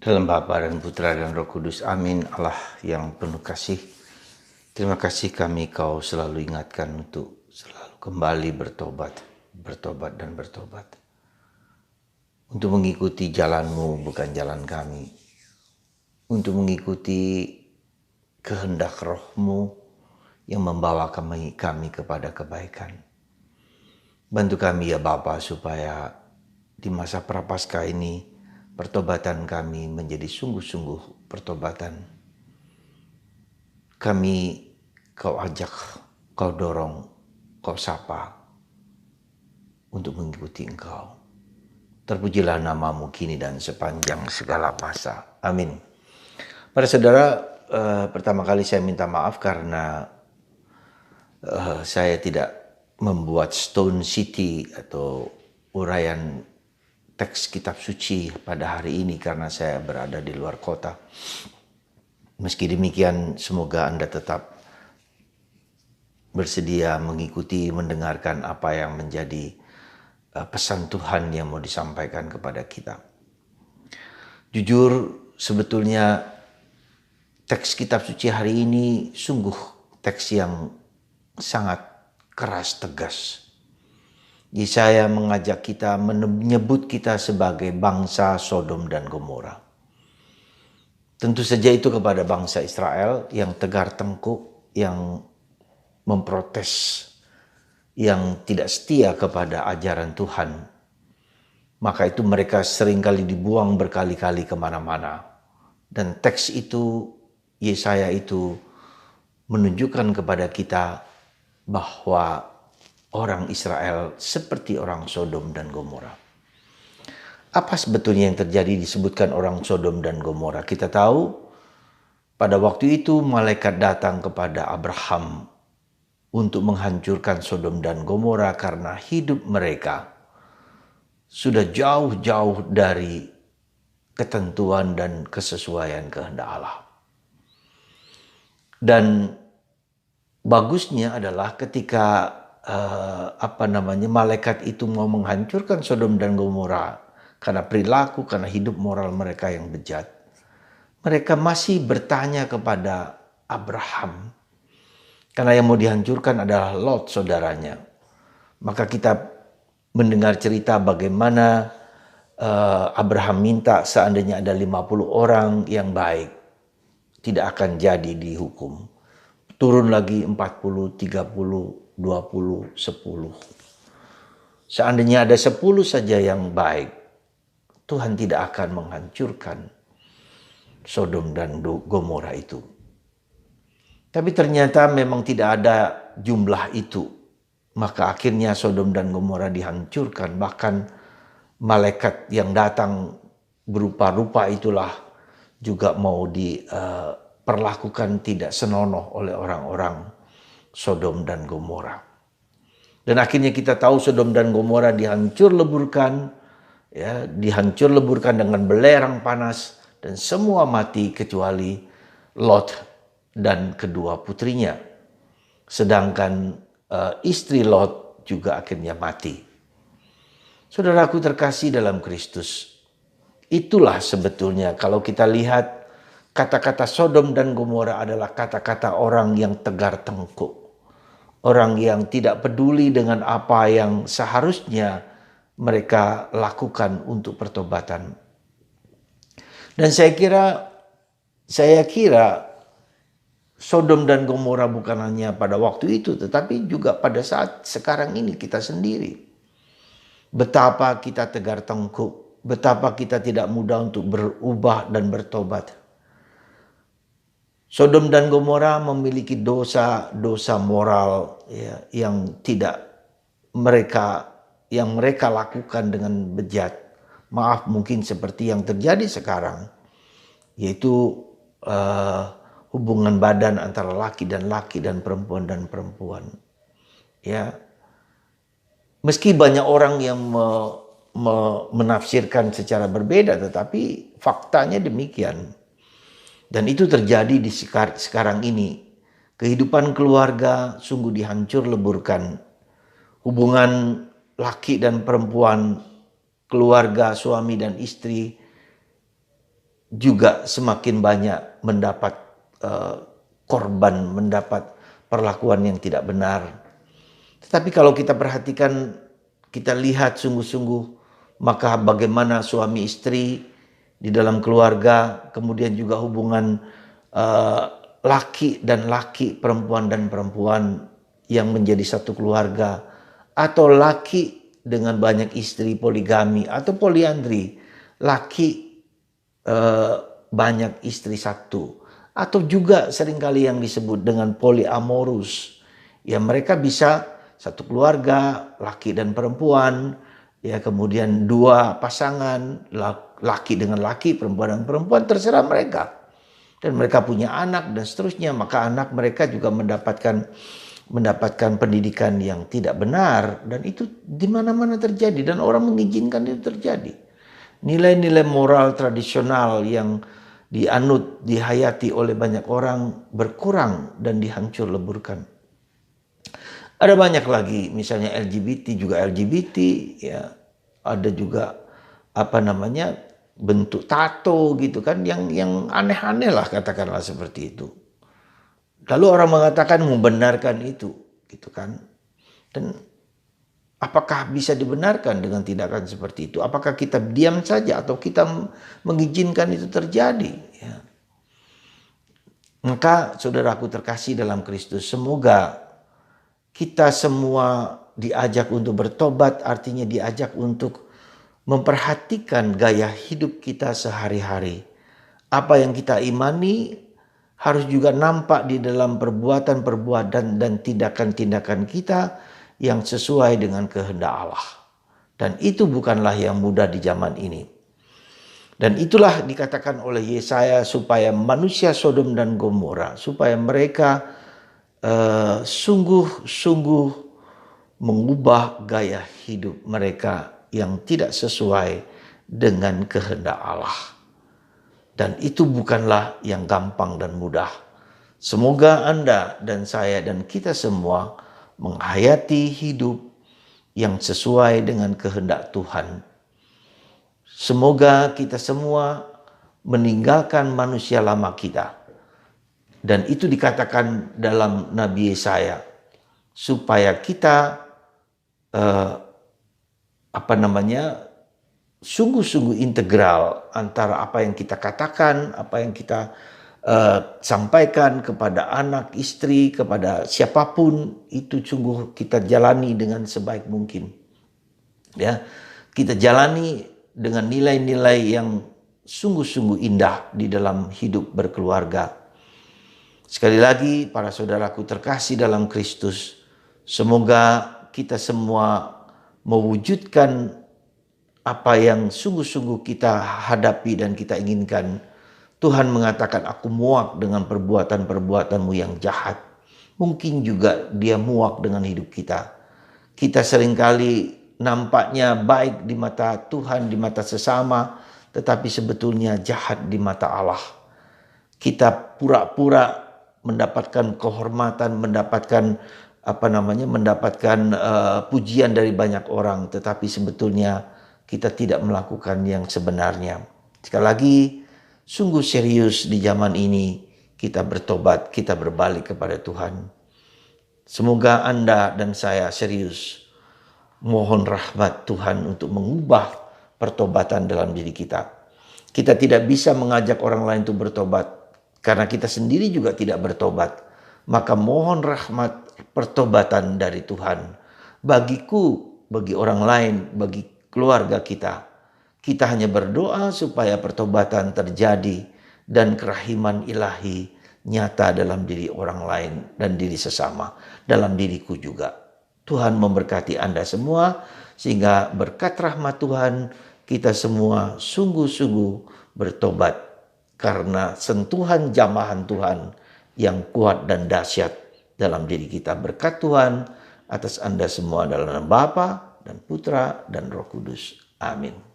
Dalam Bapa dan Putra dan Roh Kudus. Amin. Allah yang penuh kasih. Terima kasih kami Kau selalu ingatkan untuk selalu kembali bertobat. Bertobat dan bertobat. Untuk mengikuti jalan-Mu bukan jalan kami. Untuk mengikuti kehendak Roh-Mu yang membawa kami kepada kebaikan. Bantu kami ya Bapa supaya di masa Prapaskah ini pertobatan kami menjadi sungguh-sungguh pertobatan. Kami Kau ajak, Kau dorong, Kau sapa untuk mengikuti Engkau. Terpujilah nama-Mu kini dan sepanjang segala masa. Amin. Para saudara, pertama kali saya minta maaf karena saya tidak membuat Stone City atau uraian teks kitab suci pada hari ini karena saya berada di luar kota. Meski demikian, semoga Anda tetap bersedia mengikuti, mendengarkan apa yang menjadi pesan Tuhan yang mau disampaikan kepada kita. Jujur, sebetulnya teks kitab suci hari ini sungguh teks yang sangat keras, tegas. Yesaya mengajak kita, menyebut kita sebagai bangsa Sodom dan Gomora. Tentu saja itu kepada bangsa Israel yang tegar tengkuk, yang memprotes, yang tidak setia kepada ajaran Tuhan. Maka itu mereka seringkali dibuang berkali-kali kemana-mana. Dan teks itu, Yesaya itu menunjukkan kepada kita bahwa orang Israel seperti orang Sodom dan Gomora. Apa sebetulnya yang terjadi disebutkan orang Sodom dan Gomora? Kita tahu pada waktu itu malaikat datang kepada Abraham untuk menghancurkan Sodom dan Gomora karena hidup mereka sudah jauh-jauh dari ketentuan dan kesesuaian kehendak Allah. Dan bagusnya adalah ketika malaikat itu mau menghancurkan Sodom dan Gomora karena perilaku, karena hidup moral mereka yang bejat. Mereka masih bertanya kepada Abraham. Karena yang mau dihancurkan adalah Lot saudaranya. Maka kita mendengar cerita bagaimana Abraham minta seandainya ada 50 orang yang baik, tidak akan jadi dihukum. Turun lagi 40, 30, 20, 10. Seandainya ada 10 saja yang baik, Tuhan tidak akan menghancurkan Sodom dan Gomora itu. Tapi ternyata memang tidak ada jumlah itu. Maka akhirnya Sodom dan Gomora dihancurkan. Bahkan malaikat yang datang berupa rupa itulah juga mau diperlakukan tidak senonoh oleh orang-orang Sodom dan Gomora. Dan akhirnya kita tahu Sodom dan Gomora dihancur leburkan dengan belerang panas dan semua mati kecuali Lot dan kedua putrinya. Sedangkan istri Lot juga akhirnya mati. Saudaraku terkasih dalam Kristus, itulah sebetulnya kalau kita lihat kata-kata Sodom dan Gomora adalah kata-kata orang yang tegar tengkuk. Orang yang tidak peduli dengan apa yang seharusnya mereka lakukan untuk pertobatan. Dan saya kira Sodom dan Gomora bukan hanya pada waktu itu, tetapi juga pada saat sekarang ini kita sendiri. Betapa kita tegar tengkuk, betapa kita tidak mudah untuk berubah dan bertobat. Sodom dan Gomora memiliki dosa moral yang mereka lakukan dengan bejat. Maaf, mungkin seperti yang terjadi sekarang, yaitu hubungan badan antara laki dan perempuan. Ya, meski banyak orang yang menafsirkan secara berbeda, tetapi faktanya demikian. Dan itu terjadi di sekarang ini. Kehidupan keluarga sungguh dihancur leburkan. Hubungan laki dan perempuan, keluarga, suami dan istri juga semakin banyak mendapat korban, mendapat perlakuan yang tidak benar. Tetapi kalau kita perhatikan, kita lihat sungguh-sungguh, maka bagaimana suami istri di dalam keluarga, kemudian juga hubungan laki dan laki, perempuan dan perempuan yang menjadi satu keluarga, atau laki dengan banyak istri, poligami atau poliandri, laki banyak istri satu, atau juga seringkali yang disebut dengan poliamorus. Ya, mereka bisa satu keluarga, laki dan perempuan, ya, kemudian dua pasangan, laki dengan laki, perempuan dengan perempuan, terserah mereka. Dan mereka punya anak dan seterusnya, maka anak mereka juga mendapatkan pendidikan yang tidak benar, dan itu di mana-mana terjadi dan orang mengizinkan itu terjadi. Nilai-nilai moral tradisional yang dianut, dihayati oleh banyak orang berkurang dan dihancur leburkan. Ada banyak lagi, misalnya LGBT juga LGBT, ya, ada juga bentuk tato gitu kan, yang aneh-aneh lah, katakanlah seperti itu. Lalu orang mengatakan membenarkan itu, gitu kan? Dan apakah bisa dibenarkan dengan tindakan seperti itu? Apakah kita diam saja atau kita mengizinkan itu terjadi? Ya. Maka saudaraku terkasih dalam Kristus, semoga kita semua diajak untuk bertobat, artinya diajak untuk memperhatikan gaya hidup kita sehari-hari. Apa yang kita imani harus juga nampak di dalam perbuatan-perbuatan dan tindakan-tindakan kita yang sesuai dengan kehendak Allah. Dan itu bukanlah yang mudah di zaman ini. Dan itulah dikatakan oleh Yesaya, supaya manusia Sodom dan Gomora, supaya mereka sungguh-sungguh mengubah gaya hidup mereka yang tidak sesuai dengan kehendak Allah. Dan itu bukanlah yang gampang dan mudah. Semoga Anda dan saya dan kita semua menghayati hidup yang sesuai dengan kehendak Tuhan. Semoga kita semua meninggalkan manusia lama kita. Dan itu dikatakan dalam Nabi Yesaya, supaya kita sungguh-sungguh integral antara apa yang kita katakan, apa yang kita sampaikan kepada anak, istri, kepada siapapun, itu sungguh kita jalani dengan sebaik mungkin. Ya, kita jalani dengan nilai-nilai yang sungguh-sungguh indah di dalam hidup berkeluarga. Sekali lagi, para saudaraku terkasih dalam Kristus, semoga kita semua mewujudkan apa yang sungguh-sungguh kita hadapi dan kita inginkan. Tuhan mengatakan, aku muak dengan perbuatan-perbuatanmu yang jahat. Mungkin juga dia muak dengan hidup kita. Kita seringkali nampaknya baik di mata Tuhan, di mata sesama, tetapi sebetulnya jahat di mata Allah. Kita pura-pura mendapatkan kehormatan, mendapatkan pujian dari banyak orang, tetapi sebetulnya kita tidak melakukan yang sebenarnya. Sekali lagi, sungguh serius di zaman ini kita bertobat, kita berbalik kepada Tuhan. Semoga Anda dan saya serius mohon rahmat Tuhan untuk mengubah pertobatan dalam diri kita. Kita tidak bisa mengajak orang lain untuk bertobat karena kita sendiri juga tidak bertobat. Maka mohon rahmat pertobatan dari Tuhan. Bagiku, bagi orang lain, bagi keluarga kita. Kita hanya berdoa supaya pertobatan terjadi dan kerahiman ilahi nyata dalam diri orang lain dan diri sesama, dalam diriku juga. Tuhan memberkati Anda semua, sehingga berkat rahmat Tuhan kita semua sungguh-sungguh bertobat karena sentuhan jamahan Tuhan yang kuat dan dahsyat dalam diri kita. Berkat Tuhan atas Anda semua dalam nama Bapa dan Putra dan Roh Kudus. Amin.